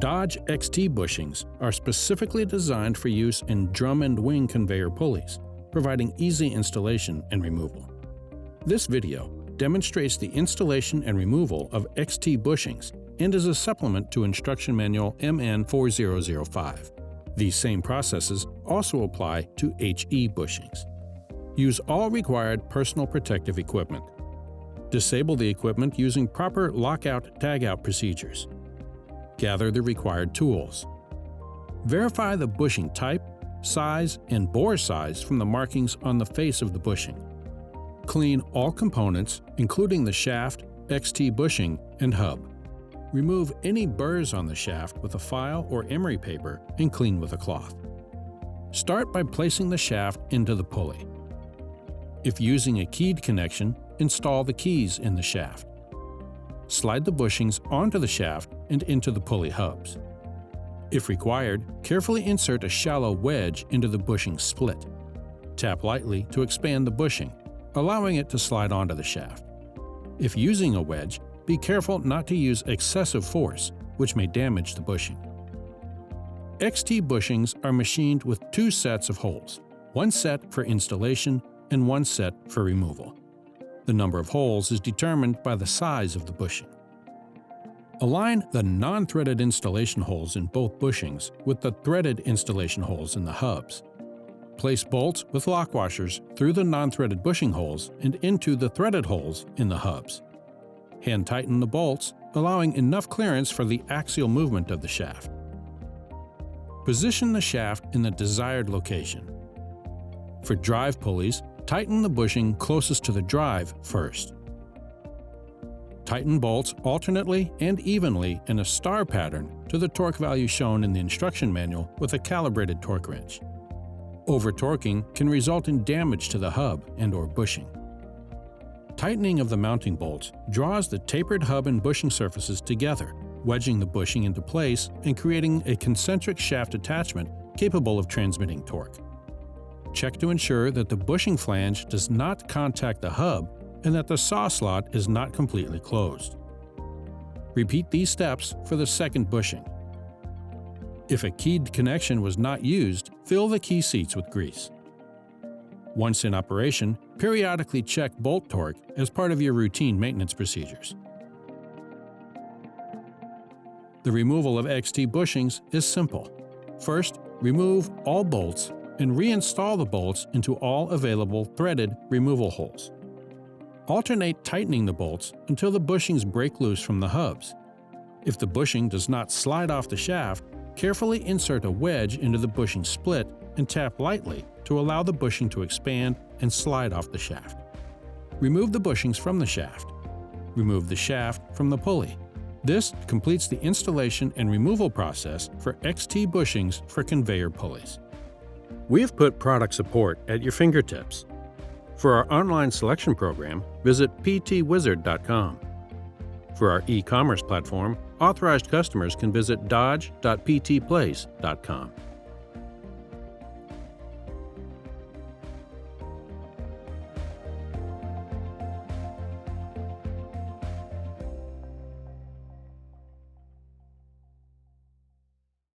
Dodge XT bushings are specifically designed for use in drum and wing conveyor pulleys, providing easy installation and removal. This video demonstrates the installation and removal of XT bushings and is a supplement to Instruction Manual MN4005. These same processes also apply to HE bushings. Use all required personal protective equipment. Disable the equipment using proper lockout-tagout procedures. Gather the required tools. Verify the bushing type, size, and bore size from the markings on the face of the bushing. Clean all components, including the shaft, XT bushing, and hub. Remove any burrs on the shaft with a file or emery paper and clean with a cloth. Start by placing the shaft into the pulley. If using a keyed connection, install the keys in the shaft. Slide the bushings onto the shaft and into the pulley hubs. If required, carefully insert a shallow wedge into the bushing split. Tap lightly to expand the bushing, allowing it to slide onto the shaft. If using a wedge, be careful not to use excessive force, which may damage the bushing. XT bushings are machined with 2 sets of holes, one set for installation and one set for removal. The number of holes is determined by the size of the bushing. Align the non-threaded installation holes in both bushings with the threaded installation holes in the hubs. Place bolts with lock washers through the non-threaded bushing holes and into the threaded holes in the hubs. Hand tighten the bolts, allowing enough clearance for the axial movement of the shaft. Position the shaft in the desired location. For drive pulleys, tighten the bushing closest to the drive first. Tighten bolts alternately and evenly in a star pattern to the torque value shown in the instruction manual with a calibrated torque wrench. Over-torquing can result in damage to the hub and/or bushing. Tightening of the mounting bolts draws the tapered hub and bushing surfaces together, wedging the bushing into place and creating a concentric shaft attachment capable of transmitting torque. Check to ensure that the bushing flange does not contact the hub and that the saw slot is not completely closed. Repeat these steps for the second bushing. If a keyed connection was not used, fill the key seats with grease. Once in operation, periodically check bolt torque as part of your routine maintenance procedures. The removal of XT bushings is simple. First, remove all bolts and reinstall the bolts into all available threaded removal holes. Alternate tightening the bolts until the bushings break loose from the hubs. If the bushing does not slide off the shaft, carefully insert a wedge into the bushing split and tap lightly to allow the bushing to expand and slide off the shaft. Remove the bushings from the shaft. Remove the shaft from the pulley. This completes the installation and removal process for XT bushings for conveyor pulleys. We have put product support at your fingertips. For our online selection program, visit ptwizard.com. For our e-commerce platform, authorized customers can visit dodge.ptplace.com.